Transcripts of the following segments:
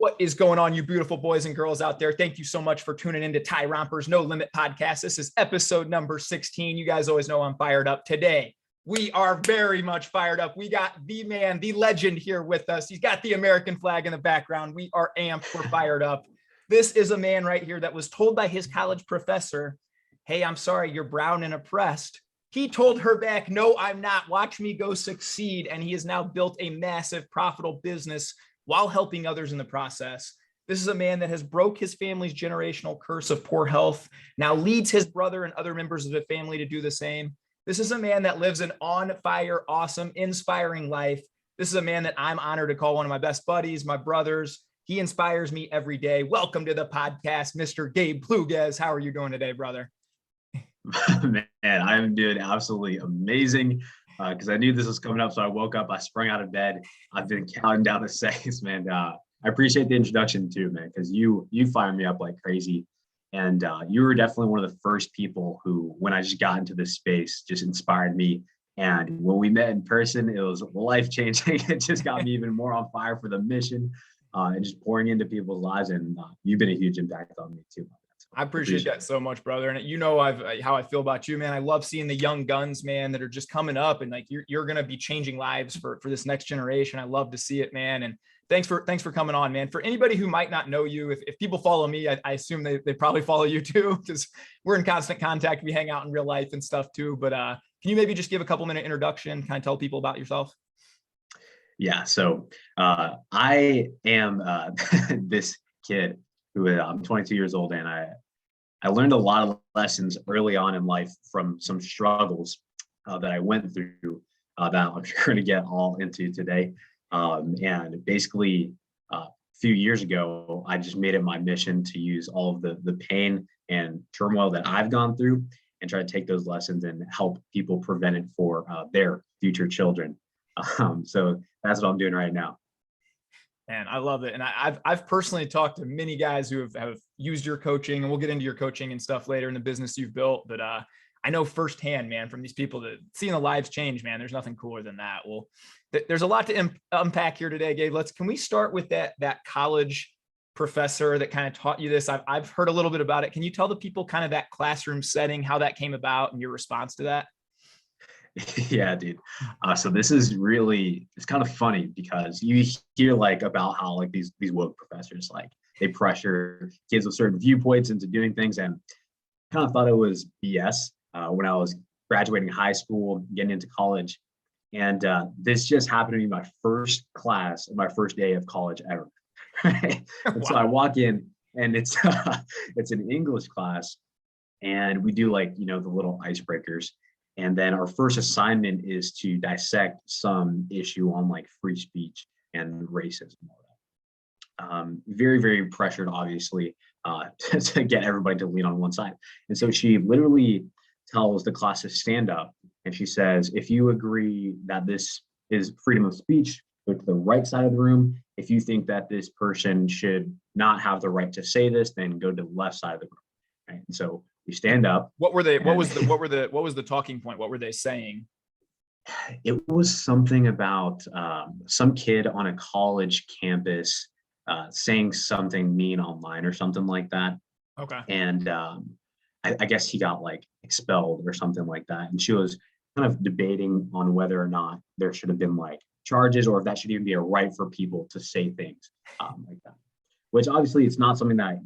What is going on, you beautiful boys and girls out there? Thank you so much for tuning into Tyromper's No Limit podcast. This is episode number 16. You guys always know I'm fired up. Today, we are very much fired up. We got the man, the legend here with us. He's got the American flag in the background. We are amped. We're fired up. This is a man right here that was told by his college professor, hey, I'm sorry, you're brown and oppressed. He told her back, no, I'm not. Watch me go succeed. And he has now built a massive, profitable business while helping others in the process. This is a man that has broke his family's generational curse of poor health, now leads his brother and other members of the family to do the same. This is a man that lives an on-fire, awesome, inspiring life. This is a man that I'm honored to call one of my best buddies, my brothers. He inspires me every day. Welcome to the podcast, Mr. Gabe Pluguez. How are you doing today, brother? Man, I'm doing absolutely amazing. Because I knew this was coming up, so I woke up, I sprang out of bed. I've been counting down the seconds, man. I appreciate the introduction too, man, because you fire me up like crazy. And you were definitely one of the first people who, when I just got into this space, just inspired me. And when we met in person, it was life-changing. It just got me even more on fire for the mission and just pouring into people's lives. And you've been a huge impact on me too. I appreciate that so much, brother. And you know, how I feel about you, man. I love seeing the young guns, man, that are just coming up, and like you're going to be changing lives for this next generation. I love to see it, man. And thanks for coming on, man. For anybody who might not know you, if people follow me, I assume they probably follow you too, because we're in constant contact. We hang out in real life and stuff too. But can you maybe just give a couple minute introduction, kind of tell people about yourself? Yeah. So I am this kid who I'm 22 years old, and I learned a lot of lessons early on in life from some struggles that I went through that I'm sure going to get all into today. And basically, a few years ago, I just made it my mission to use all of the pain and turmoil that I've gone through and try to take those lessons and help people prevent it for their future children. So that's what I'm doing right now. And I love it. And I've personally talked to many guys who have used your coaching, and we'll get into your coaching and stuff later in the business you've built. But I know firsthand, man, from these people that seeing the lives change, man, there's nothing cooler than that. Well, there's a lot to unpack here today, Gabe. Can we start with that college professor that kind of taught you this? I've heard a little bit about it. Can you tell the people kind of that classroom setting, how that came about and your response to that? Yeah, dude. So this is really, it's kind of funny because you hear like about how like these woke professors, like they pressure kids with certain viewpoints into doing things, and kind of thought it was BS when I was graduating high school, getting into college. And this just happened to be my first class, my first day of college ever. Right? And wow. So I walk in, and it's an English class, and we do like, the little icebreakers. And then our first assignment is to dissect some issue on like free speech and racism. Very, very pressured, obviously, to get everybody to lean on one side. And so she literally tells the class to stand up, and she says, if you agree that this is freedom of speech, go to the right side of the room. If you think that this person should not have the right to say this, then go to the left side of the room. Right? And so we stand up. What were they? What was the talking point? What were they saying? It was something about some kid on a college campus saying something mean online or something like that. Okay. And I guess he got like expelled or something like that. And she was kind of debating on whether or not there should have been like charges, or if that should even be a right for people to say things like that. Which obviously it's not something that,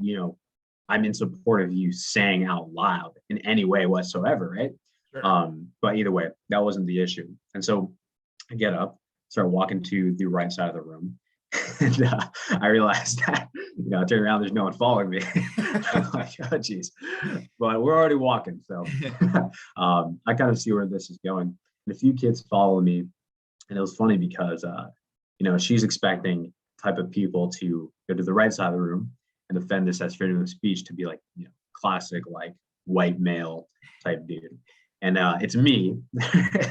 I'm in support of you saying out loud in any way whatsoever, right? Sure. But either way, that wasn't the issue. And so I get up, start walking to the right side of the room, and I realized that, I turn around, there's no one following me. I'm like, oh, geez. But we're already walking, so I kind of see where this is going. And a few kids follow me, and it was funny because, she's expecting type of people to go to the right side of the room and defend this as freedom of speech, to be like, classic, like white male type dude. And it's me,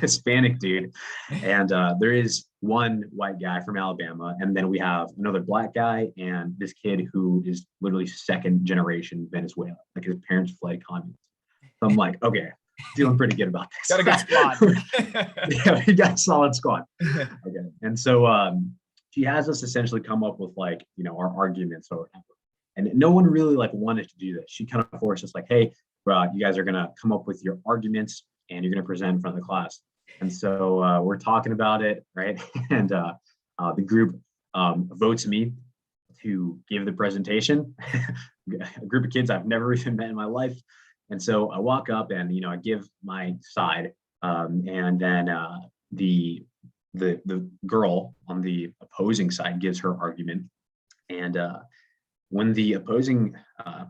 Hispanic dude. And there is one white guy from Alabama. And then we have another black guy and this kid who is literally second generation Venezuela. Like his parents fled communism. So I'm like, okay, feeling pretty good about this. Got a good squad. Yeah, we got a solid squad. Okay. And so she has us essentially come up with like, our arguments or whatever. And no one really like wanted to do this. She kind of forced us like, hey, you guys are going to come up with your arguments and you're going to present in front of the class. And so we're talking about it, right? And the group votes me to give the presentation. A group of kids I've never even met in my life. And so I walk up and, I give my side. And then the girl on the opposing side gives her argument. And when the opposing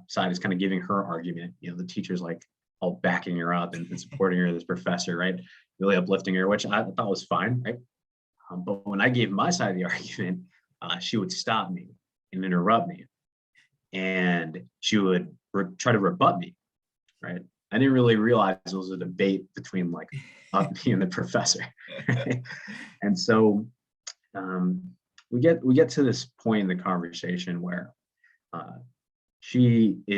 side is kind of giving her argument, the teacher's like all backing her up and supporting her, this professor, right? Really uplifting her, which I thought was fine, right? But when I gave my side of the argument, she would stop me and interrupt me. And she would try to rebut me, right? I didn't really realize it was a debate between like me and the professor. Right? And so we get to this point in the conversation where she's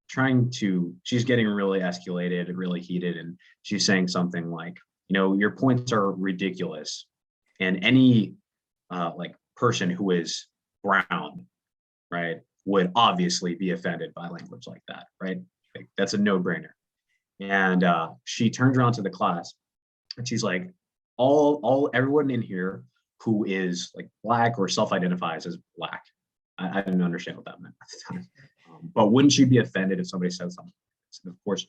getting really escalated, really heated, and she's saying something like, your points are ridiculous, and any like person who is brown, right, would obviously be offended by language like that, right? Like, that's a no-brainer. And she turns around to the class and she's like, everyone in here who is like Black or self-identifies as Black. I didn't understand what that meant at the time. But wouldn't you be offended if somebody said something? So of course,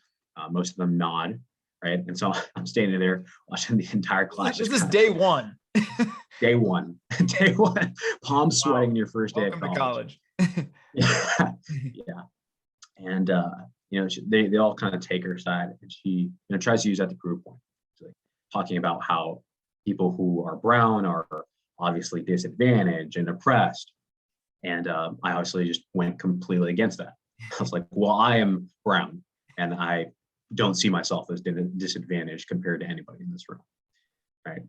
most of them nod, right? And so I'm standing there watching the entire class. This is day one. Day one, palms sweating in your first day Welcome of college. to college. Yeah. And they all kind of take her side, and she tries to use that to prove a point. So, like, talking about how people who are brown are obviously disadvantaged and oppressed. And I obviously just went completely against that. I was like, well, I am brown and I don't see myself as disadvantaged compared to anybody in this room, right?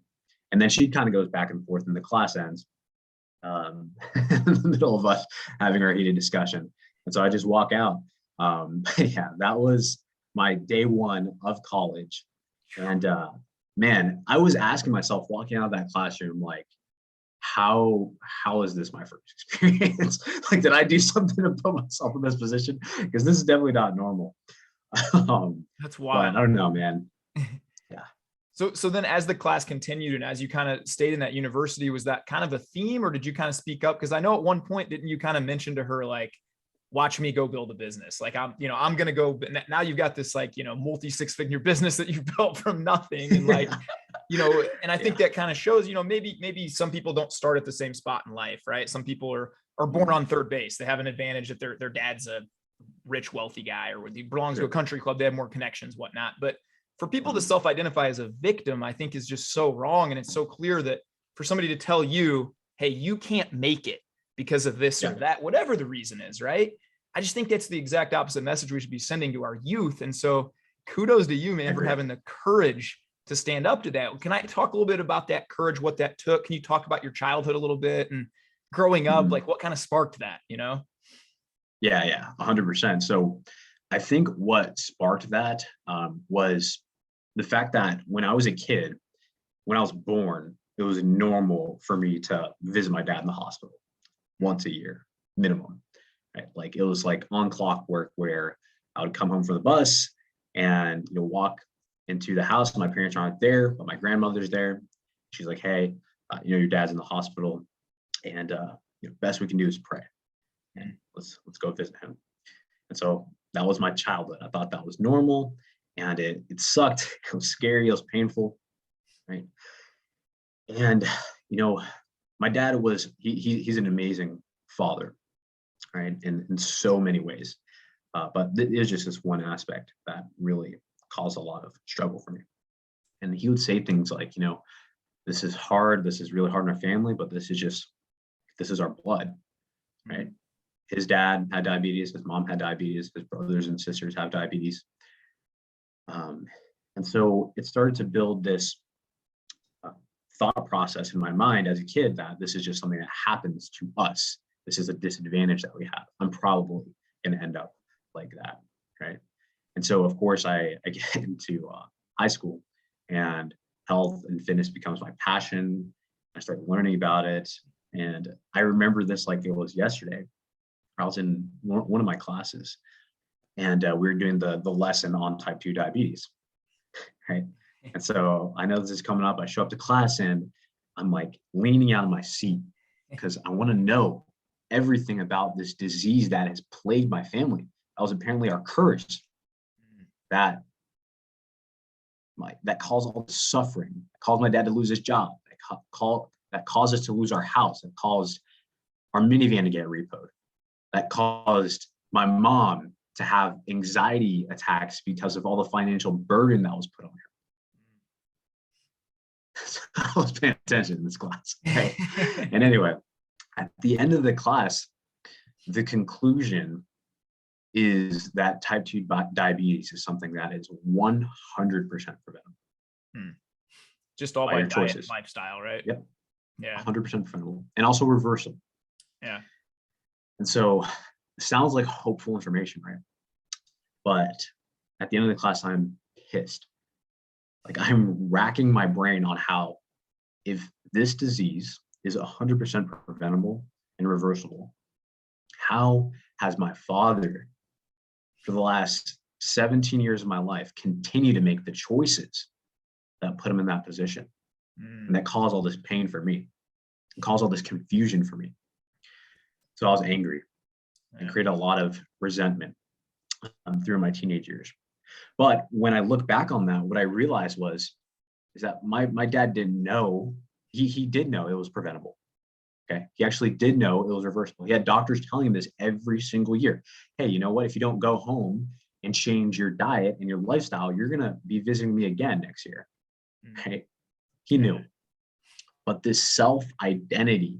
And then she kind of goes back and forth, and the class ends in the middle of us having our heated discussion. And so I just walk out. Yeah, that was my day one of college. And man, I was asking myself walking out of that classroom, like, how is this my first experience? Like, did I do something to put myself in this position? Because this is definitely not normal. That's wild. I don't know, man. Yeah. So then as the class continued and as you kind of stayed in that university, was that kind of a theme, or did you kind of speak up? Because I know at one point, didn't you kind of mention to her, like, watch me go build a business? Like, I'm going to go, now you've got this like, multi 6-figure business that you've built from nothing. And like, and I think that kind of shows, maybe some people don't start at the same spot in life, right? Some people are born on third base. They have an advantage that their dad's a rich, wealthy guy, or he belongs to a country club. They have more connections, whatnot. But for people to self-identify as a victim, I think is just so wrong. And it's so clear that for somebody to tell you, hey, you can't make it because of this or that, whatever the reason is, right? I just think that's the exact opposite message we should be sending to our youth. And so kudos to you, man, for having the courage to stand up to that. Can I talk a little bit about that courage, what that took? Can you talk about your childhood a little bit and growing up, like what kind of sparked that, Yeah, 100%. So I think what sparked that was the fact that when I was a kid, when I was born, it was normal for me to visit my dad in the hospital once a year, minimum. Right? Like, it was like on clockwork where I would come home from the bus and walk into the house. My parents aren't there, but my grandmother's there. She's like, hey, your dad's in the hospital, and best we can do is pray, and let's go visit him. And so that was my childhood. I thought that was normal, and it sucked. It was scary. It was painful, right? And my dad was he's an amazing father, right? In so many ways, but it is just this one aspect that really caused a lot of struggle for me. And he would say things like, this is hard. This is really hard in our family, but this is our blood, right? His dad had diabetes. His mom had diabetes. His brothers and sisters have diabetes. And so it started to build this thought process in my mind as a kid that this is just something that happens to us. This is a disadvantage that we have. I'm probably going to end up like that, right? And so, of course, I get into high school, and health and fitness becomes my passion. I start learning about it, And I remember this like it was yesterday. I was in one of my classes, and we were doing the lesson on type 2 diabetes, right? And so I know this is coming up. I show up to class and I'm like leaning out of my seat because I want to know everything about this disease that has plagued my family. That was apparently our curse that caused all the suffering, that caused my dad to lose his job, that caused us to lose our house, that caused our minivan to get repoed, that caused my mom to have anxiety attacks because of all the financial burden that was put on her. So I was paying attention in this class. Right? And anyway, at the end of the class, the conclusion is that type 2 diabetes is something that is 100% preventable. Just all by diet choices. And lifestyle, right? Yep. Yeah. 100% preventable and also reversible. Yeah. And so it sounds like hopeful information, right? But at the end of the class, I'm pissed. Like I'm racking my brain on how, if this disease is 100% preventable and reversible, how has my father, for the last 17 years of my life, continued to make the choices that put him in that position and that caused all this pain for me, and caused all this confusion for me? So I was angry and created a lot of resentment through my teenage years. But when I look back on that, what I realized is that my dad didn't know. He did know it was preventable. Okay. He actually did know it was reversible. He had doctors telling him this every single year. Hey, you know what? If you don't go home and change your diet and your lifestyle, you're going to be visiting me again next year. Right? He knew. But this self-identity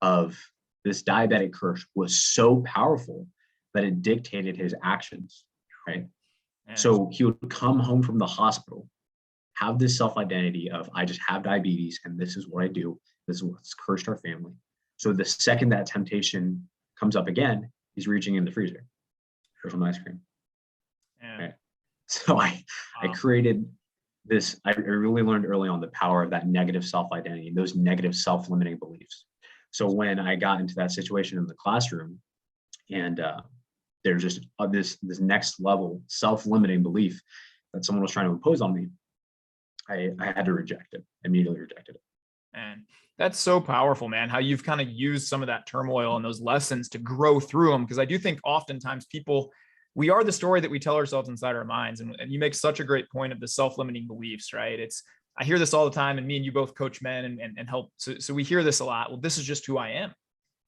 of this diabetic curse was so powerful that it dictated his actions. Right? So he would come home from the hospital, have this self-identity of, I just have diabetes and this is what I do. This is what's cursed our family. So the second that temptation comes up again, he's reaching in the freezer for some ice cream. Right? So I created this, I really learned early on the power of that negative self-identity, those negative self-limiting beliefs. So when I got into that situation in the classroom and there's just this next level self-limiting belief that someone was trying to impose on me, I had to reject it, immediately rejected it. Man, that's so powerful, man, how you've kind of used some of that turmoil and those lessons to grow through them. Because I do think oftentimes we are the story that we tell ourselves inside our minds. And you make such a great point of the self-limiting beliefs, right? I hear this all the time, and me and you both coach men and help. So we hear this a lot. Well, this is just who I am.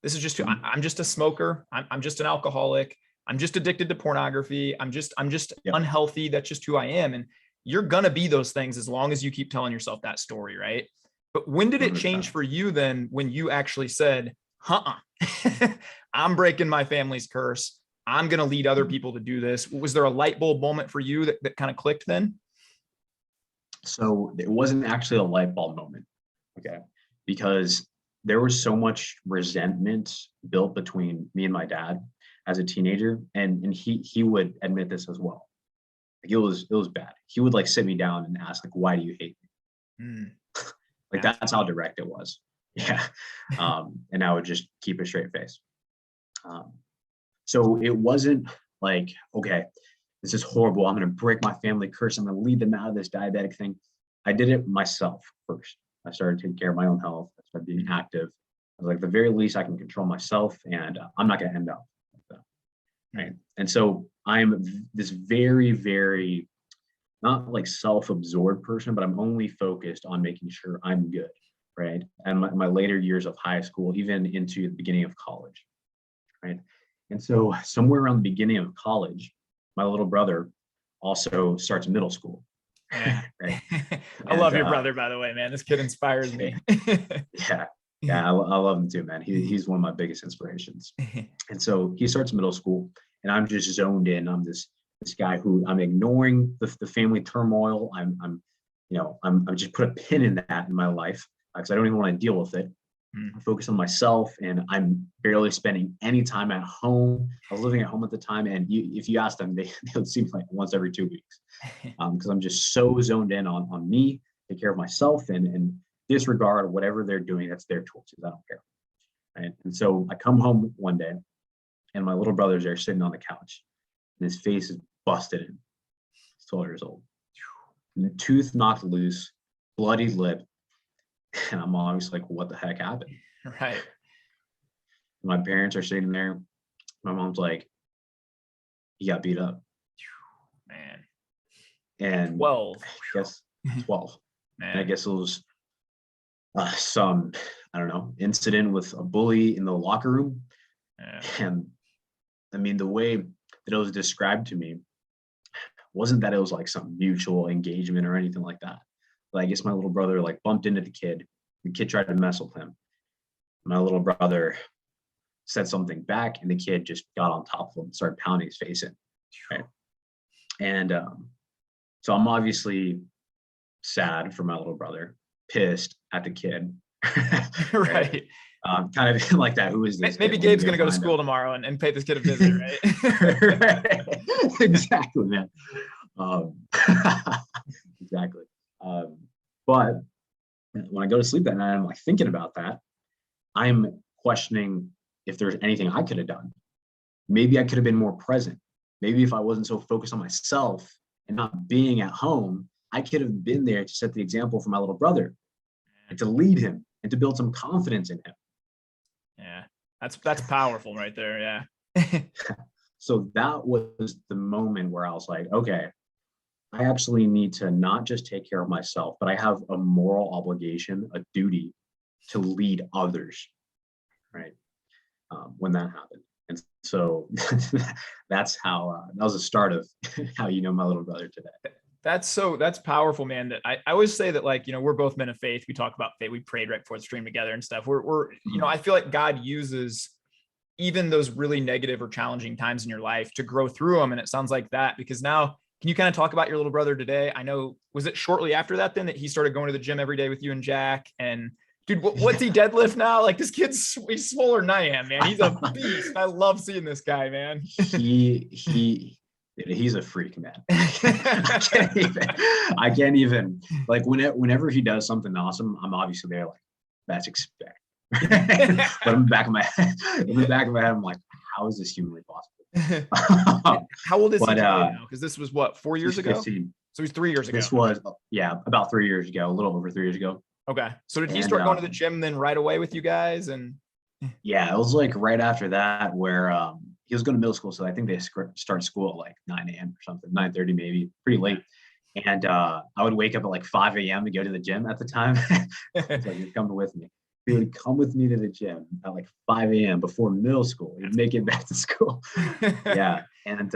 This is just who I'm just a smoker. I'm just an alcoholic. I'm just addicted to pornography. I'm just unhealthy. That's just who I am. And you're going to be those things as long as you keep telling yourself that story, right? But when did it change for you then, when you actually said, I'm breaking my family's curse. I'm going to lead other people to do this. Was there a light bulb moment for you that kind of clicked then? So it wasn't actually a light bulb moment. Okay. Because there was so much resentment built between me and my dad as a teenager. And he would admit this as well. Like it was bad. He would like sit me down and ask, like, why do you hate me? Like that's how direct it was. Yeah. And I would just keep a straight face. So it wasn't like, okay, this is horrible. I'm going to break my family curse. I'm going to lead them out of this diabetic thing. I did it myself first. I started taking care of my own health. I started being active. I was like, the very least I can control myself, and I'm not going to end up like that. Right. And so I'm this very, very, not like self-absorbed person, but I'm only focused on making sure I'm good. Right. And my later years of high school, even into the beginning of college. Right. And so somewhere around the beginning of college, my little brother also starts middle school. Yeah. Right. I love your brother, by the way, man. This kid inspires me. Yeah, I love him too, man. He's one of my biggest inspirations. And so he starts middle school, and I'm just zoned in. I'm this guy who I'm ignoring the family turmoil. I'm just put a pin in that in my life because I don't even want to deal with it. I focus on myself, and I'm barely spending any time at home. I was living at home at the time, and if you ask them, they would see me like once every 2 weeks because I'm just so zoned in on me, take care of myself, and disregard whatever they're doing. That's their choices. I don't care. right? And so I come home one day and my little brother's there sitting on the couch and his face is busted in. He's 12 years old. And the tooth knocked loose, bloody lip. And I'm always like, what the heck happened? Right. My parents are sitting there. My mom's like, he got beat up. Man. And 12. I guess 12. Man. And I guess it was some, I don't know, incident with a bully in the locker room. Yeah. And I mean, the way that it was described to me wasn't that it was like some mutual engagement or anything like that. But I guess my little brother like bumped into the kid. The kid tried to mess with him. My little brother said something back, and the kid just got on top of him and started pounding his face in. Right. And so I'm obviously sad for my little brother, pissed at the kid. Right. Kind of like that. Who is this? Maybe Gabe's going to go to school tomorrow and pay this kid a visit, right? Right. Exactly, man. Exactly. But when I go to sleep that night, I'm like thinking about that. I'm questioning if there's anything I could have done. Maybe I could have been more present. Maybe if I wasn't so focused on myself and not being at home, I could have been there to set the example for my little brother and to lead him and to build some confidence in him. Yeah, that's powerful right there. Yeah. So that was the moment where I was like, okay, I actually need to not just take care of myself, but I have a moral obligation, a duty to lead others, right? When that happened. And so that's how, that was the start of how you know my little brother today. That's powerful, man. That I always say that, like, we're both men of faith. We talk about faith. We prayed right before the stream together and stuff. We're I feel like God uses even those really negative or challenging times in your life to grow through them. And it sounds like that, because now, can you kind of talk about your little brother today? I know, was it shortly after that then that he started going to the gym every day with you and Jack? And dude, what's he deadlift now? Like, this kid's, he's smaller than I am, man. He's a beast. I love seeing this guy, man. He's a freak, man. I can't even like whenever he does something awesome, I'm obviously there like, that's expect. But in the back of my head, I'm like, how is this humanly possible? How old is he now? Because this was what, 4 years ago? 15. So he's 3 years ago. This was, about 3 years ago, a little over 3 years ago. Okay. So did he start going to the gym then right away with you guys? And yeah, it was like right after that where he was going to middle school. So I think they start school at like 9 a.m. or something, 9:30 maybe, pretty late. And I would wake up at like 5 a.m. to go to the gym at the time. So he'd come with me. He would come with me to the gym at like 5 a.m. before middle school. He'd make it back to school. Yeah. And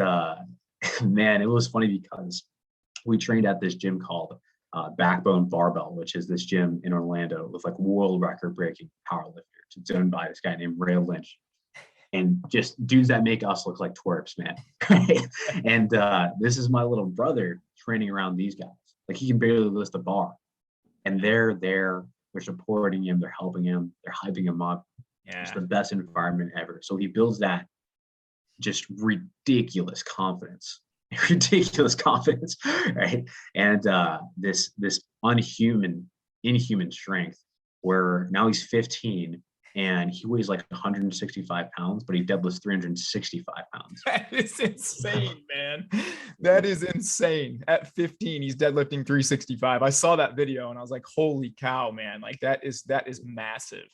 man, it was funny because we trained at this gym called Backbone Barbell, which is this gym in Orlando with like world record breaking powerlifters. It's owned by this guy named Ray Lynch. And just dudes that make us look like twerps, man. And this is my little brother training around these guys. Like, he can barely lift a bar. And they're there, they're supporting him, they're helping him, they're hyping him up. Yeah. It's the best environment ever. So he builds that just ridiculous confidence, right? And this inhuman strength, where now he's 15 and he weighs like 165 pounds, but he deadlifts 365 pounds. That is insane, man. That is insane. At 15, he's deadlifting 365. I saw that video and I was like, holy cow, man. Like, that is massive.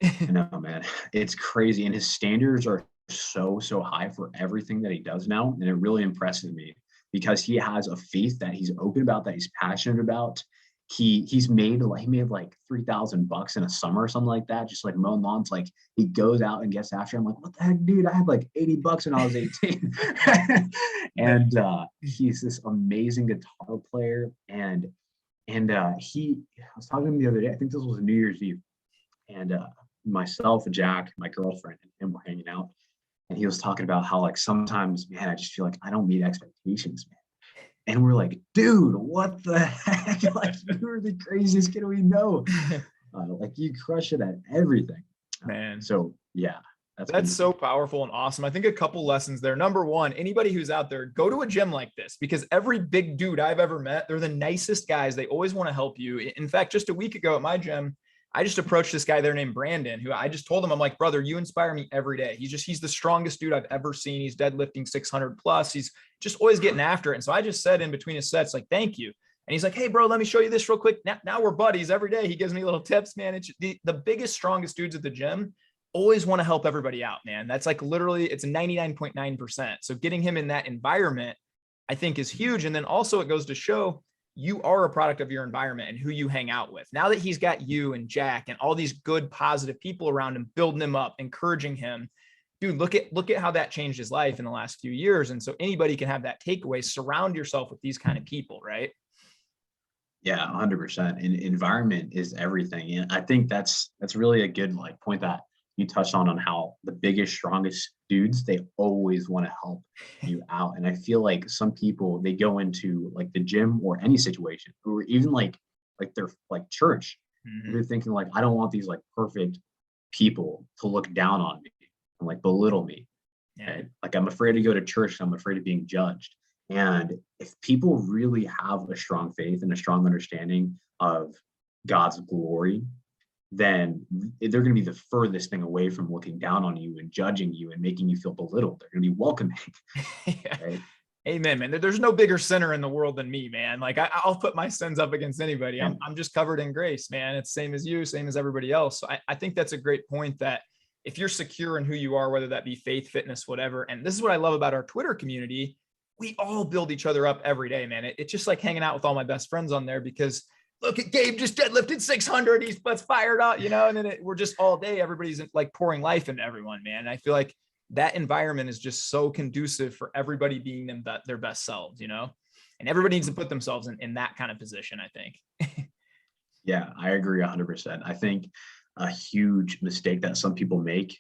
I know, man. It's crazy. And his standards are so high for everything that he does now. And it really impresses me because he has a faith that he's open about, that he's passionate about. He made like $3,000 in a summer or something like that, just like mowing lawns. Like, he goes out and gets after him. Like, what the heck, dude? I had like $80 when I was 18. And he's this amazing guitar player. And I was talking to him the other day, I think this was New Year's Eve. And myself and Jack, my girlfriend, and him were hanging out. And he was talking about how, like, sometimes, man, I just feel like I don't meet expectations, man. And we're like, dude, what the heck? Like, you're the craziest kid we know. Like, you crush it at everything, man. So yeah, that's so powerful and awesome. I think a couple lessons there. Number one, anybody who's out there, go to a gym like this, because every big dude I've ever met, they're the nicest guys. They always want to help you. In fact, just a week ago at my gym, I just approached this guy there named Brandon, who I just told him, I'm like, brother, you inspire me every day. He's the strongest dude I've ever seen. He's deadlifting 600 plus. He's just always getting after it. And so I just said in between his sets, like, thank you. And he's like, hey, bro, let me show you this real quick. Now we're buddies every day. He gives me little tips, man. It's the biggest, strongest dudes at the gym always want to help everybody out, man. That's like literally, it's 99.9%. So getting him in that environment, I think, is huge. And then also it goes to show you are a product of your environment and who you hang out with. Now that he's got you and Jack and all these good, positive people around him, building him up, encouraging him, dude, look at how that changed his life in the last few years. And so anybody can have that takeaway. Surround yourself with these kind of people, right? Yeah, 100%. And environment is everything. And I think that's really a good like point that you touched on how the biggest, strongest dudes, they always want to help you out. And I feel like some people, they go into like the gym or any situation, or even like their like church. Mm-hmm. They're thinking like, I don't want these like perfect people to look down on me and like belittle me. Yeah. Okay? Like I'm afraid to go to church. I'm afraid of being judged. And if people really have a strong faith and a strong understanding of God's glory, then they're going to be the furthest thing away from looking down on you and judging you and making you feel belittled. They're going to be welcoming. Yeah. Right? Amen, man. There's no bigger sinner in the world than me, man. Like I'll put my sins up against anybody. I'm just covered in grace, man. It's same as you, same as everybody else. So I think that's a great point, that if you're secure in who you are, whether that be faith, fitness, whatever. And this is what I love about our Twitter community. We all build each other up every day, man. It's just like hanging out with all my best friends on there, because look at Gabe just deadlifted 600. Let's fired up, and then we're just all day. Everybody's like pouring life into everyone, man. And I feel like that environment is just so conducive for everybody being their best selves, and everybody needs to put themselves in that kind of position, I think. Yeah, I agree 100%. I think a huge mistake that some people make,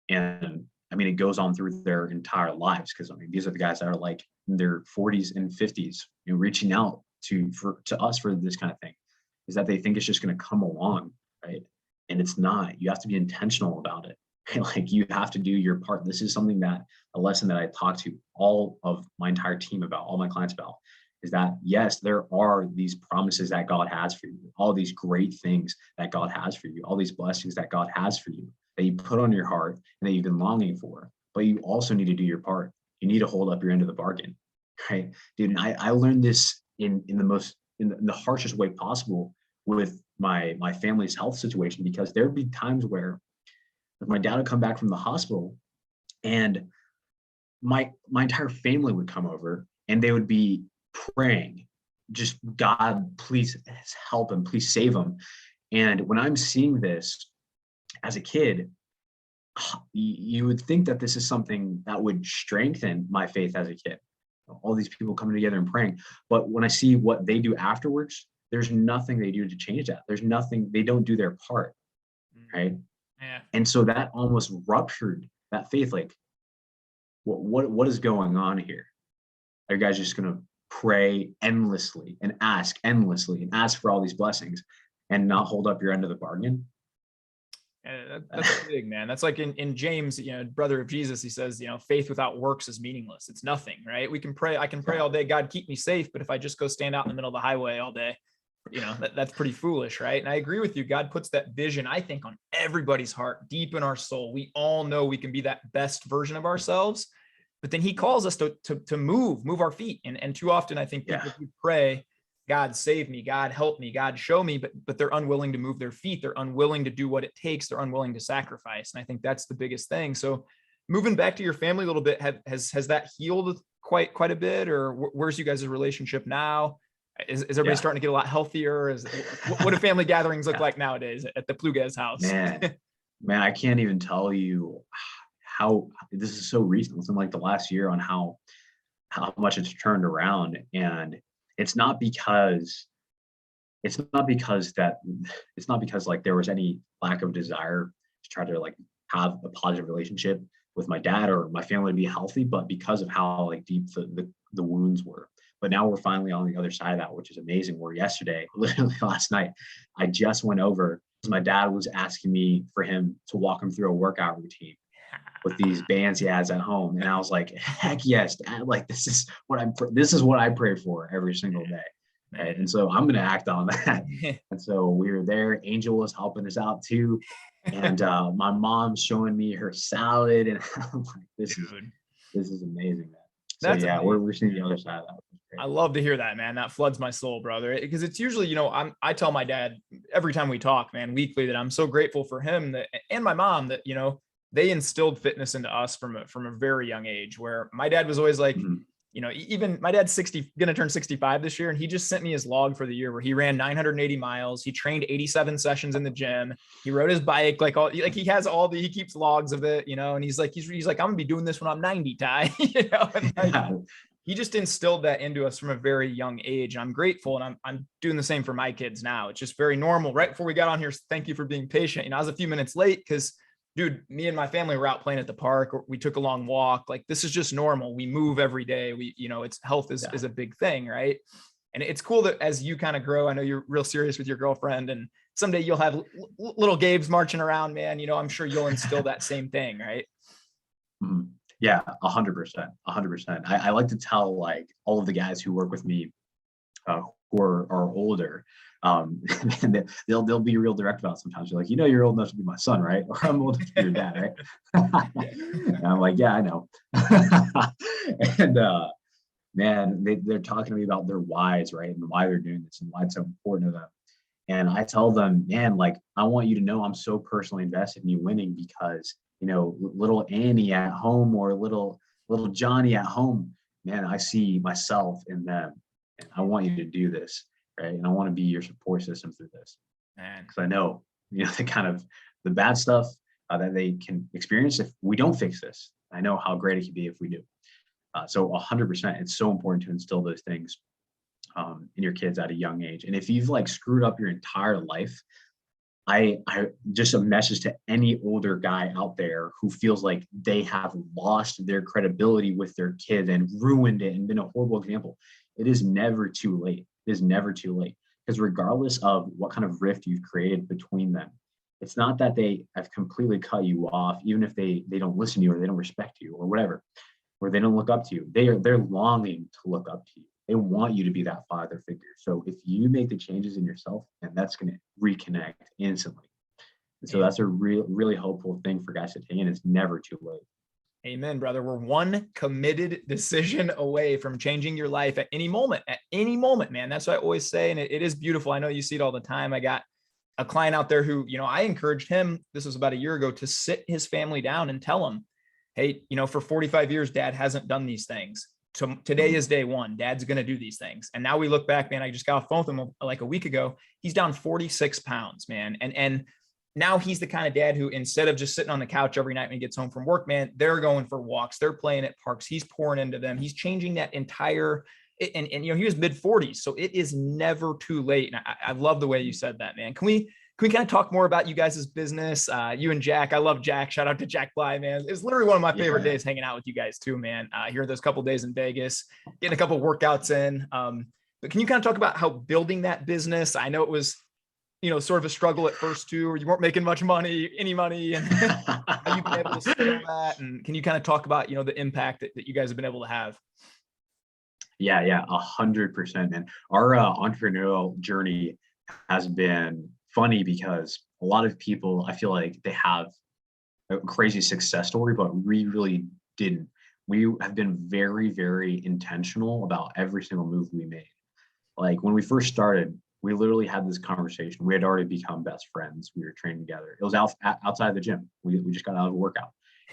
and I mean, it goes on through their entire lives, because I mean, these are the guys that are like in their 40s and 50s, reaching out to us for this kind of thing, is that they think it's just going to come along, right? And it's not. You have to be intentional about it. Like you have to do your part. This is something that a lesson that I talk to all of my entire team about, all my clients about, is that yes, there are these promises that God has for you, all these great things that God has for you, all these blessings that God has for you, that you put on your heart and that you've been longing for. But you also need to do your part. You need to hold up your end of the bargain, right? Dude, and I learned this in the harshest way possible with my family's health situation, because there'd be times where my dad would come back from the hospital and my entire family would come over and they would be praying, just God, please help him, please save him. And when I'm seeing this as a kid, you would think that this is something that would strengthen my faith as a kid, all these people coming together and praying. But when I see what they do afterwards, there's nothing they do to change that. There's nothing, they don't do their part, right? Yeah. And so that almost ruptured that faith. Like, what is going on here? Are you guys just going to pray endlessly and ask for all these blessings and not hold up your end of the bargain? And that's big, man. That's like in James, brother of Jesus, he says, faith without works is meaningless. It's nothing, right? We can pray. I can pray all day, God, keep me safe. But if I just go stand out in the middle of the highway all day, that's pretty foolish, right? And I agree with you. God puts that vision, I think, on everybody's heart, deep in our soul. We all know we can be that best version of ourselves, but then he calls us to move our feet. And too often, I think people who pray, God save me, God help me, God show me, but they're unwilling to move their feet. They're unwilling to do what it takes. They're unwilling to sacrifice. And I think that's the biggest thing. So moving back to your family a little bit, has that healed quite a bit, or where's you guys' relationship now? Is everybody starting to get a lot healthier? What do family gatherings look like nowadays at the Pluguez house? Man, I can't even tell you how this is so recent. Within like the last year, on how much it's turned around. And it's not because like there was any lack of desire to try to like have a positive relationship with my dad or my family to be healthy, but because of how like deep the wounds were. But now we're finally on the other side of that, which is amazing. Where yesterday, literally last night, I just went over because my dad was asking me for him to walk him through a workout routine with these bands he has at home. And I was like, heck yes, Dad. Like, this is what I pray for every single day. Right. And so I'm going to act on that. And so we were there. Angel was helping us out too. And my mom's showing me her salad. And I'm like, this is amazing, man. So That's yeah, amazing. we're seeing the other side of that. I love to hear that, man. That floods my soul, brother. Because it's usually, I tell my dad every time we talk, man, weekly, that I'm so grateful for him that, and my mom, that, they instilled fitness into us from a very young age, where my dad was always like, Mm-hmm. Even my dad's going to turn 65 this year. And he just sent me his log for the year where he ran 980 miles. He trained 87 sessions in the gym. He rode his bike, he has he keeps logs of it, and he's like, I'm gonna be doing this when I'm 90, Ty, and he just instilled that into us from a very young age. And I'm grateful. And I'm doing the same for my kids now. It's just very normal. Right before we got on here, thank you for being patient. I was a few minutes late because, dude, me and my family were out playing at the park, or we took a long walk. Like, this is just normal. We move every day. It's health is a big thing. Right. And it's cool that as you kind of grow, I know you're real serious with your girlfriend, and someday you'll have little Gabes marching around, man. I'm sure you'll instill that same thing. Right. Mm-hmm. Yeah, 100%, 100%. I like to tell like all of the guys who work with me, who are older, and they'll be real direct about it sometimes. They're like, you're old enough to be my son, right? Or I'm old enough to be your dad, right? And I'm like, yeah, I know. And man, they're talking to me about their whys, right? And why they're doing this and why it's so important to them. And I tell them, man, like, I want you to know I'm so personally invested in you winning, because little Annie at home, or little Johnny at home, man, I see myself in them, and I want you to do this, right? And I want to be your support system through this, because I know, the kind of the bad stuff that they can experience if we don't fix this. I know how great it can be if we do. So 100%, it's so important to instill those things in your kids at a young age. And if you've like screwed up your entire life, I just a message to any older guy out there who feels like they have lost their credibility with their kid and ruined it and been a horrible example. It is never too late. It is never too late, because regardless of what kind of rift you've created between them, it's not that they have completely cut you off, even if they don't listen to you, or they don't respect you, or whatever, or they don't look up to you. They're longing to look up to you. They want you to be that father figure. So if you make the changes in yourself, and that's going to reconnect instantly. And so that's a really hopeful thing for guys to take in. It's never too late. Amen, brother. We're one committed decision away from changing your life at any moment, man. That's what I always say. And it is beautiful. I know you see it all the time. I got a client out there who, I encouraged him, this was about a year ago, to sit his family down and tell him, hey, for 45 years, dad hasn't done these things. Today is day one. Dad's going to do these things. And now we look back, man, I just got off the phone with him like a week ago. He's down 46 pounds, man. And now he's the kind of dad who, instead of just sitting on the couch every night when he gets home from work, man, they're going for walks. They're playing at parks. He's pouring into them. He's changing that entire, and he was mid 40s. So it is never too late. And I love the way you said that, man. Can we kind of talk more about you guys' business? You and Jack. I love Jack. Shout out to Jack Bly, man. It's literally one of my favorite days hanging out with you guys too, man. Here those couple days in Vegas, getting a couple workouts in. But can you kind of talk about how building that business? I know it was, sort of a struggle at first too, or you weren't making any money, and how you've been able to scale that. And can you kind of talk about, the impact that you guys have been able to have? Yeah, 100%. And our entrepreneurial journey has been funny, because a lot of people, I feel like they have a crazy success story, but we really didn't. We have been very, very intentional about every single move we made. Like when we first started, we literally had this conversation. We had already become best friends. We were training together. It was outside the gym. We just got out of a workout.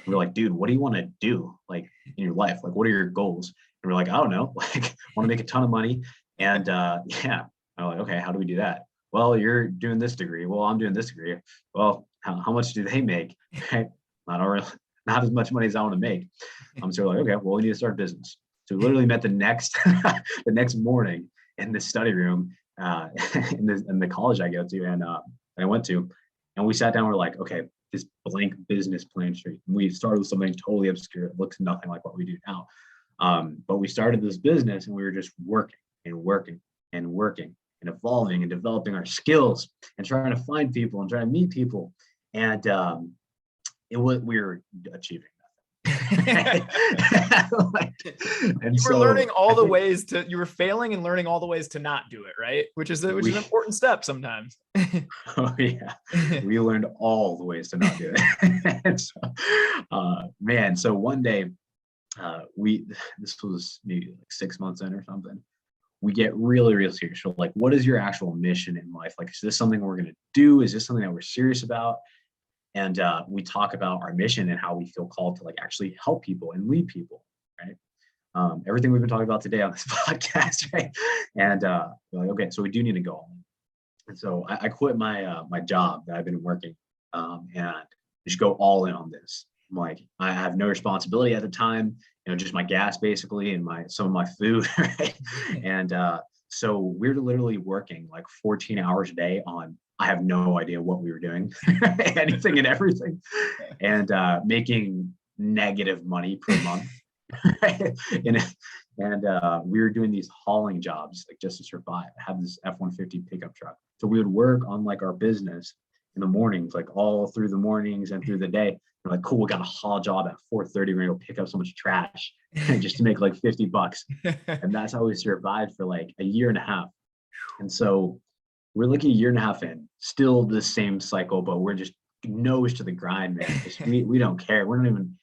We were like, dude, what do you want to do like in your life? Like, what are your goals? And we're like, I don't know. Like, want to make a ton of money. And yeah, I'm like, okay, how do we do that? Well, you're doing this degree. Well, I'm doing this degree. Well, how much do they make? Right? Not as much money as I want to make. So we're like, okay, well, we need to start a business. So we literally met the next the next morning in the study room in the college I go to and I went to, and we sat down. We're like, okay, this blank business plan street. And we started with something totally obscure. It looks nothing like what we do now. But we started this business, and we were just working and evolving and developing our skills and trying to find people and trying to meet people. And we were achieving You were learning all the ways to, you were failing and learning all the ways to not do it, right? Which is an important step sometimes. Oh yeah, we learned all the ways to not do it. Man, so one day, this was maybe like 6 months in or something. We get really, really serious. So like, what is your actual mission in life? Like, is this something we're going to do? Is this something that we're serious about? And we talk about our mission and how we feel called to like actually help people and lead people, right? Everything we've been talking about today on this podcast, right? And we're like, okay, so we do need to go all in. And so I quit my my job that I've been working, and just go all in on this. I'm like, I have no responsibility at the time, just my gas basically and some of my food, right? And so we're literally working like 14 hours a day on, I have no idea what we were doing, anything and everything, and making negative money per month. Right? And we were doing these hauling jobs like just to survive. I have this F-150 pickup truck. So we would work on like our business in the mornings, like all through the mornings and through the day. We're like, cool, we got a haul job at 4:30. We're gonna go pick up so much trash just to make like $50. And that's how we survived for like a year and a half. And so we're looking a year and a half in, still the same cycle, but we're just nose to the grind, man. We don't care. We're not even,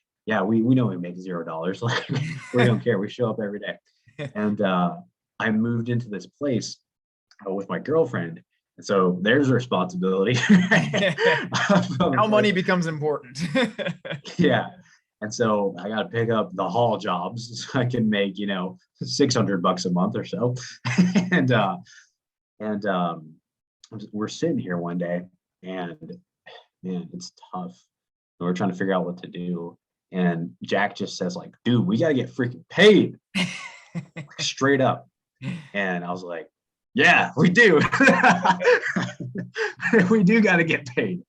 we know we make $0. Like we don't care. We show up every day. And I moved into this place with my girlfriend. And so there's a responsibility. How money becomes important. Yeah. And so I got to pick up the haul jobs so I can make, $600 a month or so. and we're sitting here one day and man, it's tough. And we're trying to figure out what to do. And Jack just says like, dude, we got to get freaking paid. Like, straight up. And I was like, yeah, we do. We do got to get paid.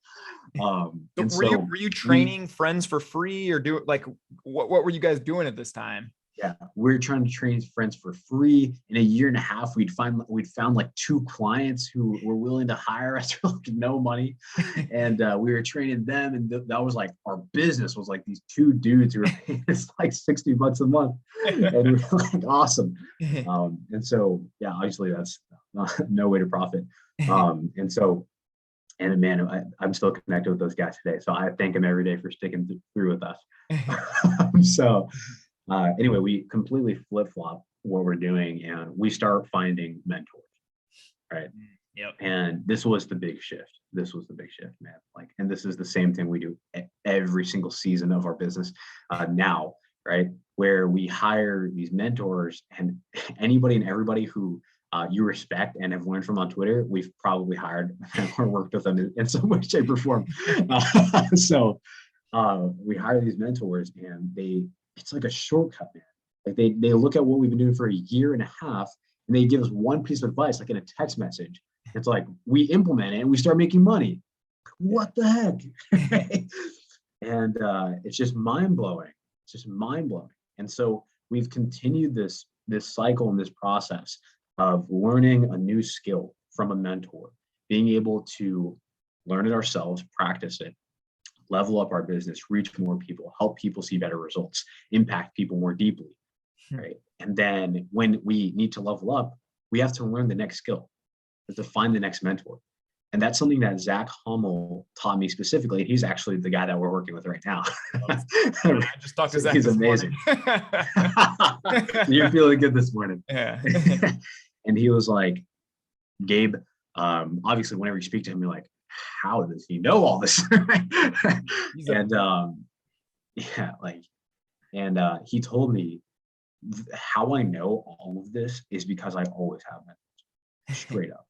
Were you training friends for free or what were you guys doing at this time? Yeah, we're trying to train friends for free. In a year and a half, we'd found like 2 clients who were willing to hire us for like no money, and we were training them. And that was like our business was like these 2 dudes who were paying us like $60 a month, and we were like awesome. And so obviously that's no way to profit. And man, I'm still connected with those guys today, so I thank them every day for sticking through with us. Anyway, we completely flip-flop what we're doing and we start finding mentors, right? Yep. And this was the big shift. Man. And this is the same thing we do every single season of our business now, right? Where we hire these mentors, and anybody and everybody who you respect and have learned from on Twitter, we've probably hired or worked with them in some way, shape, or form. So we hire these mentors, and it's like a shortcut, man. Like they look at what we've been doing for a year and a half, and they give us one piece of advice, like in a text message. It's like we implement it and we start making money. What the heck? And it's just mind blowing. And so we've continued this cycle and this process of learning a new skill from a mentor, being able to learn it ourselves, practice it, level up our business, reach more people, help people see better results, impact people more deeply, right? And then when we need to level up, we have to learn the next skill, to find the next mentor. And that's something that Zach Hummel taught me specifically. He's actually the guy that we're working with right now. I just talked to Zach. He's amazing. You're feeling good this morning. Yeah. And he was like, Gabe, obviously whenever you speak to him, you're like, how does he know all this? He told me how I know all of this is because I always have mentors, straight up.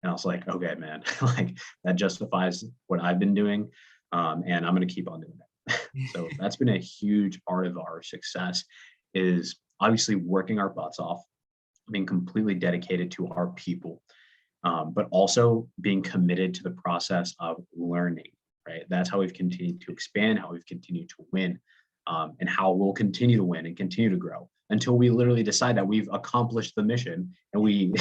And I was like, okay, man, like that justifies what I've been doing. And I'm going to keep on doing that. So that's been a huge part of our success, is obviously working our butts off, being completely dedicated to our people, but also being committed to the process of learning, right? That's how we've continued to expand, how we've continued to win, and how we'll continue to win and continue to grow until we literally decide that we've accomplished the mission and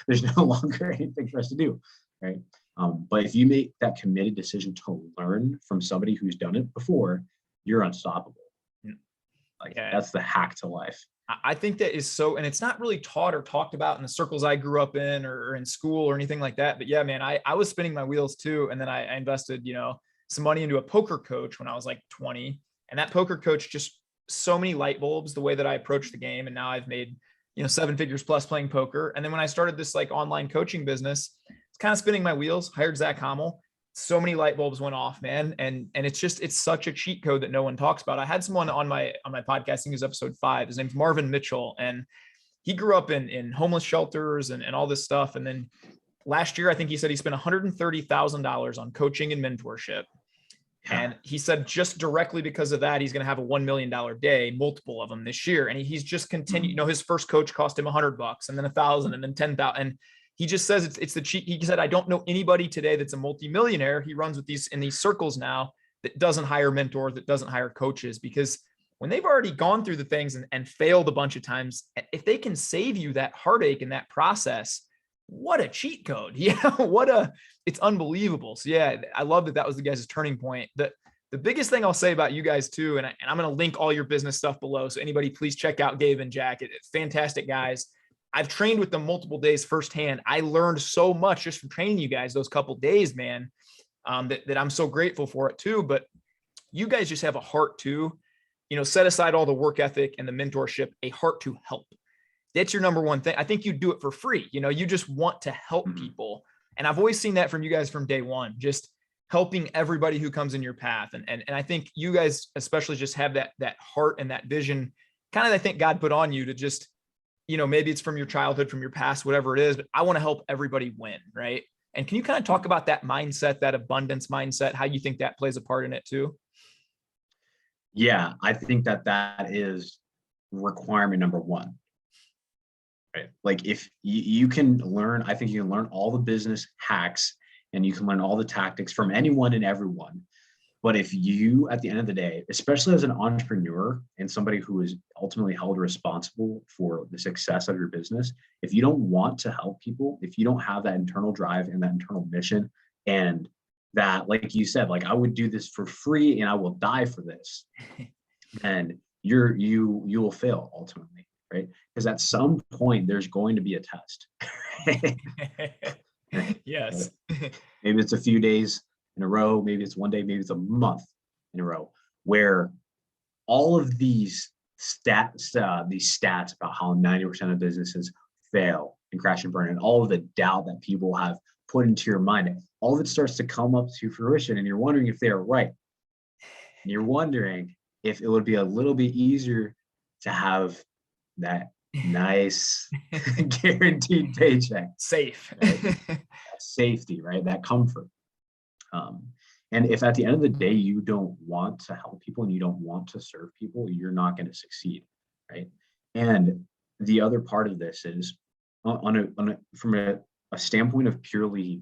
there's no longer anything for us to do, right? But if you make that committed decision to learn from somebody who's done it before, you're unstoppable. Like Yeah. that's the hack to life. I think that is so, and it's not really taught or talked about in the circles I grew up in or in school or anything like that. But yeah, man, I was spinning my wheels too. And then I invested, some money into a poker coach when I was like 20. And that poker coach just so many light bulbs, the way that I approached the game. And now I've made, 7 figures plus playing poker. And then when I started this like online coaching business, it's kind of spinning my wheels, hired Zach Hommel. So many light bulbs went off, man. And it's such a cheat code that no one talks about. I had someone on my podcast, I think it was episode 5. His name's Marvin Mitchell. And he grew up in homeless shelters and all this stuff. And then last year, I think he said he spent $130,000 on coaching and mentorship. And he said just directly because of that, he's going to have a $1 million day, multiple of them this year. And he's just continued, his first coach cost him $100 and then $1,000 and then $10,000. And he just says it's the cheat. He said, I don't know anybody today that's a multimillionaire. He runs with in these circles now that doesn't hire mentors, that doesn't hire coaches, because when they've already gone through the things and failed a bunch of times, if they can save you that heartache in that process, what a cheat code. Yeah. It's unbelievable. So yeah, I love that was the guys' turning point. The biggest thing I'll say about you guys too, and I'm going to link all your business stuff below. So anybody, please check out Gabe and Jack. It's fantastic guys. I've trained with them multiple days firsthand. I learned so much just from training you guys those couple days, man, that I'm so grateful for it too. But you guys just have a heart too, set aside all the work ethic and the mentorship, a heart to help. That's your number one thing. I think you do it for free. You just want to help people. And I've always seen that from you guys from day one, just helping everybody who comes in your path. And I think you guys especially just have that heart and that vision kind of, I think God put on you to just, maybe it's from your childhood, from your past, whatever it is, but I want to help everybody win. Right. And can you kind of talk about that mindset, that abundance mindset, how you think that plays a part in it too? Yeah, I think that is requirement number one. Right. Like if you can learn, I think you can learn all the business hacks and you can learn all the tactics from anyone and everyone. But if you, at the end of the day, especially as an entrepreneur and somebody who is ultimately held responsible for the success of your business, if you don't want to help people, if you don't have that internal drive and that internal mission, and that, like you said, like I would do this for free and I will die for this, then you will fail ultimately, right? Because at some point there's going to be a test. Yes. Maybe it's a few days in a row, maybe it's one day, maybe it's a month in a row, where all of these stats about how 90% of businesses fail and crash and burn, and all of the doubt that people have put into your mind, all of it starts to come up to fruition, and you're wondering if they're right. And you're wondering if it would be a little bit easier to have that nice guaranteed paycheck, safe, right? That safety, right? That comfort. And if at the end of the day, you don't want to help people and you don't want to serve people, you're not going to succeed, right? And the other part of this is from a standpoint of purely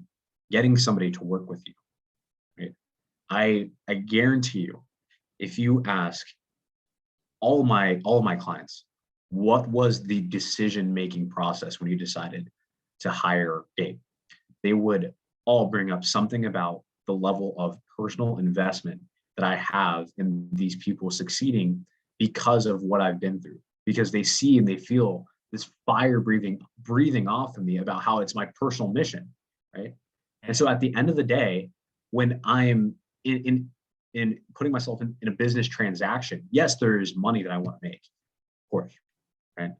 getting somebody to work with you, right? I guarantee you, if you ask all of my clients, what was the decision-making process when you decided to hire Gabe, they would all bring up something about the level of personal investment that I have in these people succeeding because of what I've been through, because they see and they feel this fire breathing off of me about how it's my personal mission, right? And so at the end of the day, when I'm in putting myself in a business transaction, yes, there's money that I want to make, of course, right?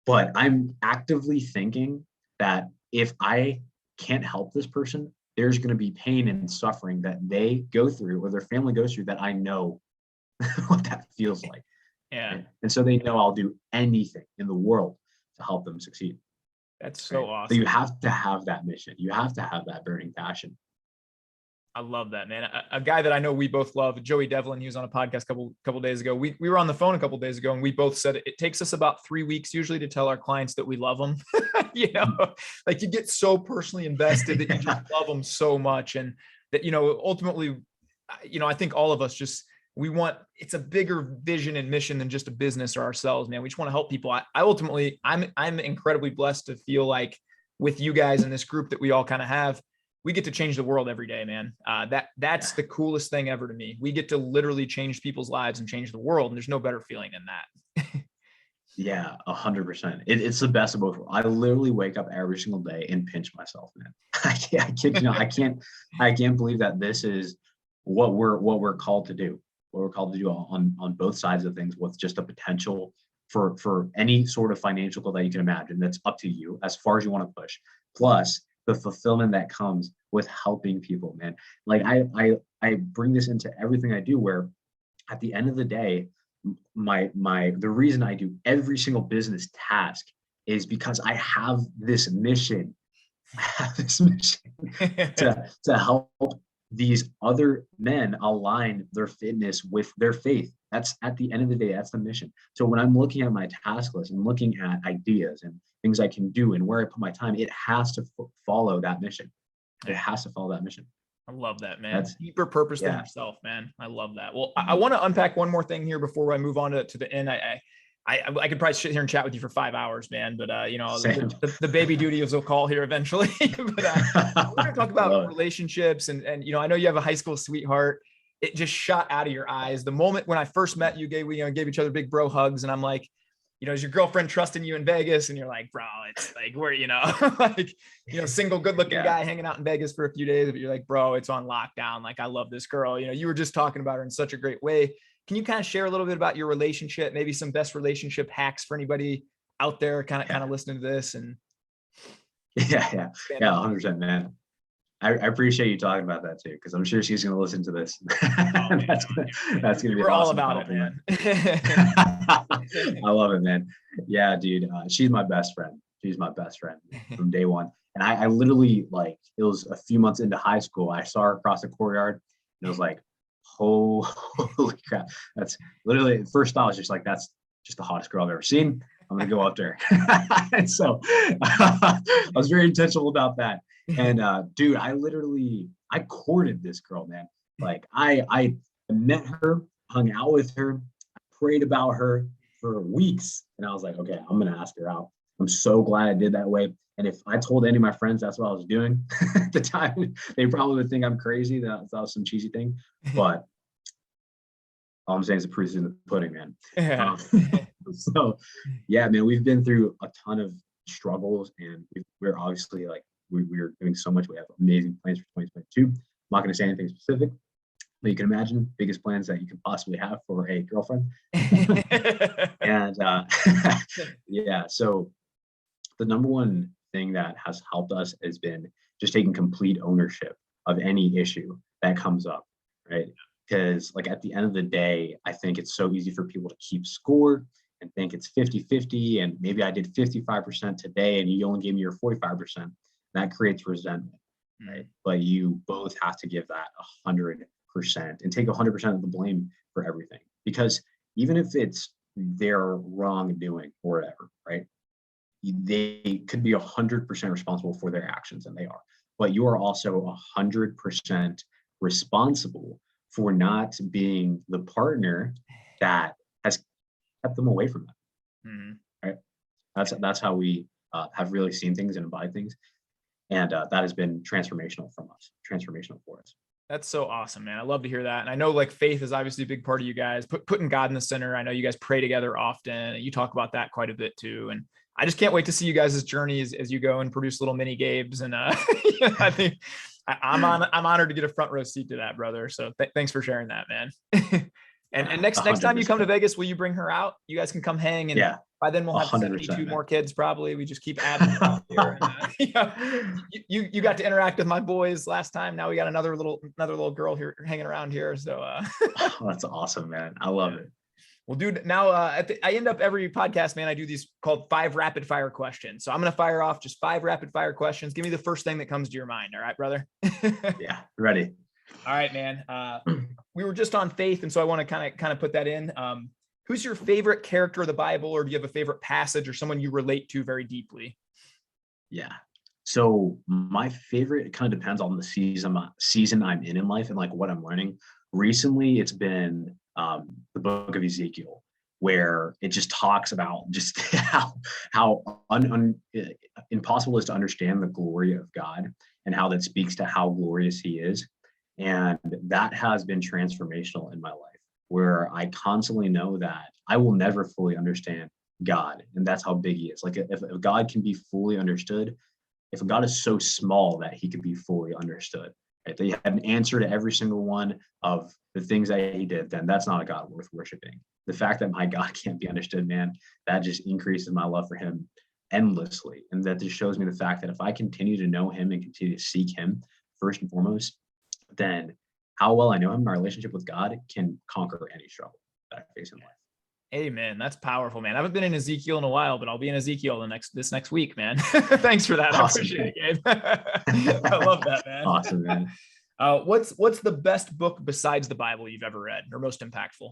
But I'm actively thinking that if I can't help this person, there's going to be pain and suffering that they go through or their family goes through that I know what that feels like. Yeah. Right? And so they know I'll do anything in the world to help them succeed. That's so right? awesome. So you have to have that mission. You have to have that burning passion. I love that, man. A guy that I know we both love, Joey Devlin, he was on a podcast a couple days ago. We were on the phone a couple days ago and we both said it takes us about 3 weeks usually to tell our clients that we love them. Like you get so personally invested that you just love them so much. And that, ultimately, I think all of us it's a bigger vision and mission than just a business or ourselves, man. We just want to help people. I'm incredibly blessed to feel like with you guys in this group that we all kind of have, we get to change the world every day, man. That's the coolest thing ever to me. We get to literally change people's lives and change the world. And there's no better feeling than that. Yeah, 100%. It's the best of both worlds. I literally wake up every single day and pinch myself, man. I kid you not. I can't believe that this is what we're called to do. What we're called to do on both sides of things, with just a potential for any sort of financial goal that you can imagine. That's up to you as far as you want to push. Plus the fulfillment that comes with helping people, man. Like I bring this into everything I do, where at the end of the day, the reason I do every single business task is because I have this mission. I have this mission to help these other men align their fitness with their faith. That's, at the end of the day, that's the mission. So when I'm looking at my task list and looking at ideas and things I can do and where I put my time, it has to follow that mission. It has to follow that mission. I love that, man. That's Deeper purpose than yourself, man. I love that. Well, I want to unpack one more thing here before I move on to the end. I could probably sit here and chat with you for 5 hours, man, but the baby duties will call here eventually. But we're going to talk about relationships and I know you have a high school sweetheart. It just shot out of your eyes. The moment when I first met you, we gave each other big bro hugs, and I'm like, is your girlfriend trusting you in Vegas? And you're like, bro, it's like, we're, like, single, good looking guy hanging out in Vegas for a few days, but you're like, bro, it's on lockdown. Like, I love this girl. You were just talking about her in such a great way. Can you kind of share a little bit about your relationship, maybe some best relationship hacks for anybody out there kind of listening to this? And yeah, 100%, man. I appreciate you talking about that too, because I'm sure she's going to listen to this. That's going to be We're all about it, man. I love it, man. Yeah, dude. She's my best friend. She's my best friend from day one. And I literally, like, it was a few months into high school, I saw her across the courtyard, and it was like, holy crap. That's literally, first thought was just like, that's just the hottest girl I've ever seen. I'm going to go up there. And so I was very intentional about that. And dude, I courted this girl, man. Like I met her, hung out with her, prayed about her for weeks. And I was like, okay, I'm going to ask her out. I'm so glad I did that way. And if I told any of my friends that's what I was doing at the time, they probably would think I'm crazy. That was some cheesy thing. But all I'm saying is the proof is in the pudding, man. So yeah, man, we've been through a ton of struggles, and we're obviously like, we're doing so much. We have amazing plans for 2022. I'm not going to say anything specific, but you can imagine biggest plans that you can possibly have for a girlfriend. And yeah, so the number one thing that has helped us has been just taking complete ownership of any issue that comes up, right? Because like at the end of the day, I think it's so easy for people to keep score and think it's 50-50, and maybe I did 55% today and you only gave me your 45%. That creates resentment, right? But you both have to give that 100% and take 100% of the blame for everything. Because even if it's their wrongdoing or whatever, right? They could be 100% responsible for their actions, and they are. But you are also 100% responsible for not being the partner that has kept them away from that, right? That's how we have really seen things and embodied things. And that has been transformational for us. That's so awesome, man. I love to hear that. And I know like faith is obviously a big part of you guys, putting God in the center. I know you guys pray together often. You talk about that quite a bit too. And I just can't wait to see you guys' journeys as you go and produce little mini Gabes. And I think I'm honored to get a front row seat to that, brother. So thanks for sharing that, man. And next time you come to Vegas, will you bring her out? You guys can come hang, and by then we'll have 72 more kids. Probably we just keep adding here. And, you got to interact with my boys last time. Now we got another little girl here hanging around here. So that's awesome, man. I love it. Well, dude, now I end up every podcast, man. I do these called 5 rapid fire questions. So I'm going to fire off just 5 rapid fire questions. Give me the first thing that comes to your mind. All right, brother? Yeah, ready. All right, man. We were just on faith, and so I want to kind of put that in. Who's your favorite character of the Bible, or do you have a favorite passage or someone you relate to very deeply? Yeah. So my favorite, it kind of depends on the season I'm in life and like what I'm learning. Recently, it's been the book of Ezekiel, where it just talks about just how impossible it is to understand the glory of God. and how that speaks to how glorious he is. And that has been transformational in my life, where I constantly know that I will never fully understand God. And that's how big he is. Like if God can be fully understood, if God is so small that he could be fully understood, right? That he had an answer to every single one of the things that he did, then that's not a God worth worshiping. The fact that my God can't be understood, man, that just increases my love for him endlessly. And that just shows me the fact that if I continue to know him and continue to seek him first and foremost, then how well I know him, my relationship with God can conquer any struggle that I face in life. Amen. That's powerful, man. I haven't been in Ezekiel in a while, but I'll be in Ezekiel this next week, man. Thanks for that. Awesome, I appreciate it, Gabe. I love that, man. Awesome, man. What's the best book besides the Bible you've ever read, or most impactful?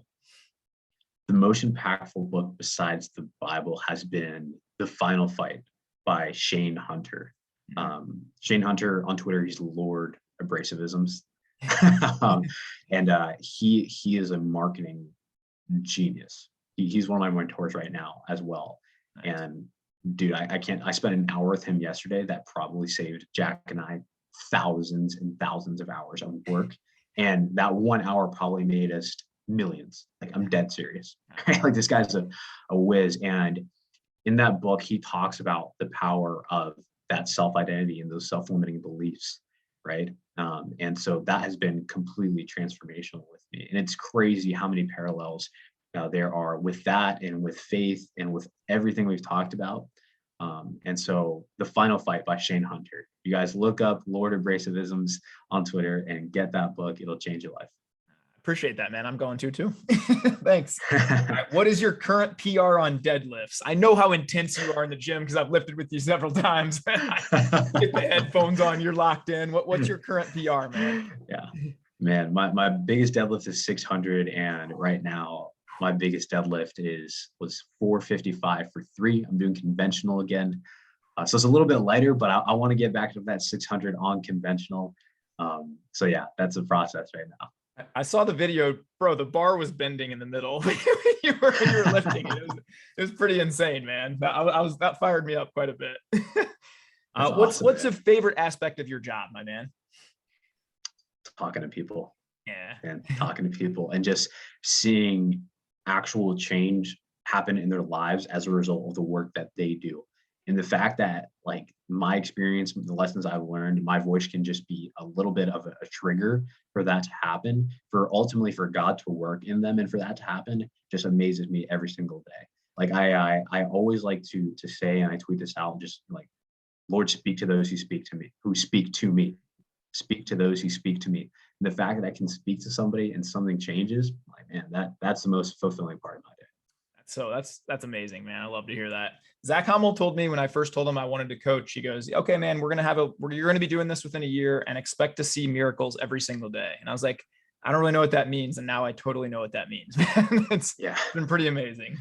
The most impactful book besides the Bible has been The Final Fight by Shane Hunter. Shane Hunter on Twitter, he's Lord Abrasivisms. And he is a marketing genius. He's one of my mentors right now as well. Nice. And dude, I spent an hour with him yesterday that probably saved Jack and I thousands and thousands of hours of work. And that 1 hour probably made us millions. Like, I'm dead serious. Like, this guy's a whiz. And in that book, he talks about the power of that self-identity and those self-limiting beliefs, right? And so that has been completely transformational with me. And it's crazy how many parallels there are with that and with faith and with everything we've talked about. And so The Final Fight by Shane Hunter. You guys look up Lord Abrasivisms on Twitter and get that book. It'll change your life. Appreciate that, man. I'm going to too. Thanks. All right, what is your current PR on deadlifts? I know how intense you are in the gym because I've lifted with you several times. Get the headphones on, you're locked in. What's your current PR, man? Yeah, man, my biggest deadlift is 600, and right now my biggest deadlift was 455 for 3. I'm doing conventional again, so it's a little bit lighter, but I want to get back to that 600 on conventional. So yeah, that's the process right now. I saw the video, bro. The bar was bending in the middle. you were lifting it. It was pretty insane, man. That fired me up quite a bit. What's a favorite aspect of your job, my man? Talking to people. Yeah. And talking to people and just seeing actual change happen in their lives as a result of the work that they do. And the fact that, like, my experience, the lessons I've learned, my voice can just be a little bit of a trigger for that to happen, for ultimately for God to work in them, and for that to happen just amazes me every single day. Like, I always like to say, and I tweet this out, just like, Lord, speak to those who speak to me, speak to those who speak to me. And the fact that I can speak to somebody and something changes, like, man, that's the most fulfilling part of my day. So that's amazing, man. I love to hear that. Zach Hummel told me when I first told him I wanted to coach, he goes, okay, man, you're going to be doing this within a year and expect to see miracles every single day. And I was like, I don't really know what that means. And now I totally know what that means. It's been pretty amazing.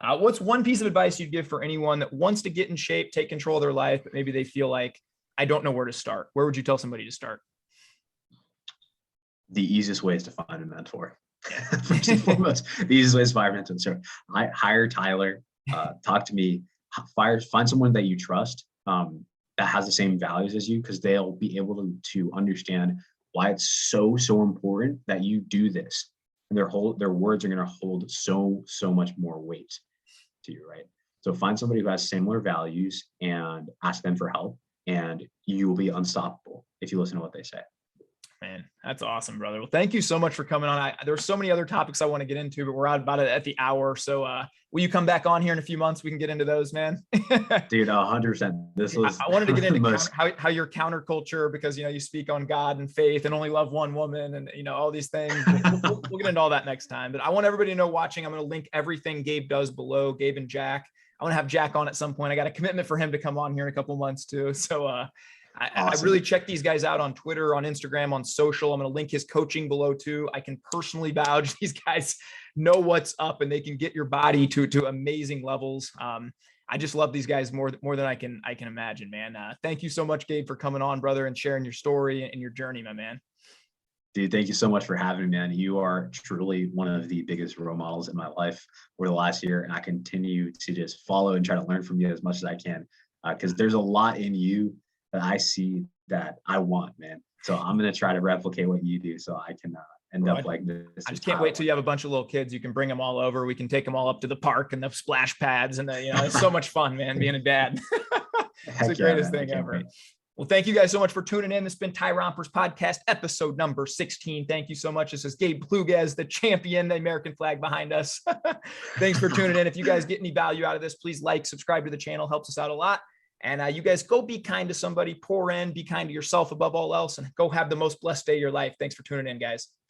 What's one piece of advice you'd give for anyone that wants to get in shape, take control of their life, but maybe they feel like, I don't know where to start? Where would you tell somebody to start? The easiest way is to find a mentor. First and foremost, the easiest way is to find a mentor. So I hire Tyler, talk to me, find someone that you trust, that has the same values as you, because they'll be able to understand why it's so important that you do this. And their words are going to hold so much more weight to you, right? So find somebody who has similar values and ask them for help, and you will be unstoppable if you listen to what they say. Man, that's awesome, brother. Well, thank you so much for coming on. There's so many other topics I want to get into, but we're out about it at the hour. So will you come back on here in a few months? We can get into those, man. Dude, 100%. I wanted to get into how your counterculture, because, you speak on God and faith and only love one woman and, all these things. We'll get into all that next time. But I want everybody to know watching, I'm going to link everything Gabe does below, Gabe and Jack. I want to have Jack on at some point. I got a commitment for him to come on here in a couple months too. So awesome. I really check these guys out on Twitter, on Instagram, on social. I'm going to link his coaching below too. I can personally vouch these guys know what's up and they can get your body to amazing levels. I just love these guys more than I can imagine, man. Thank you so much, Gabe, for coming on, brother, and sharing your story and your journey, my man. Dude, thank you so much for having me, man. You are truly one of the biggest role models in my life over the last year. And I continue to just follow and try to learn from you as much as I can, because there's a lot in you that I see that I want, man. So I'm going to try to replicate what you do so I can end up like this. I just can't wait till you have a bunch of little kids. You can bring them all over. We can take them all up to the park and the splash pads and it's so much fun, man, being a dad. It's the greatest thing ever. Wait. Well, thank you guys so much for tuning in. This has been Tyromper's podcast, episode number 16. Thank you so much. This is Gabe Pluguez, the champion, the American flag behind us. Thanks for tuning in. If you guys get any value out of this, please like, subscribe to the channel. Helps us out a lot. And you guys go be kind to somebody, pour in, be kind to yourself above all else, and go have the most blessed day of your life. Thanks for tuning in, guys.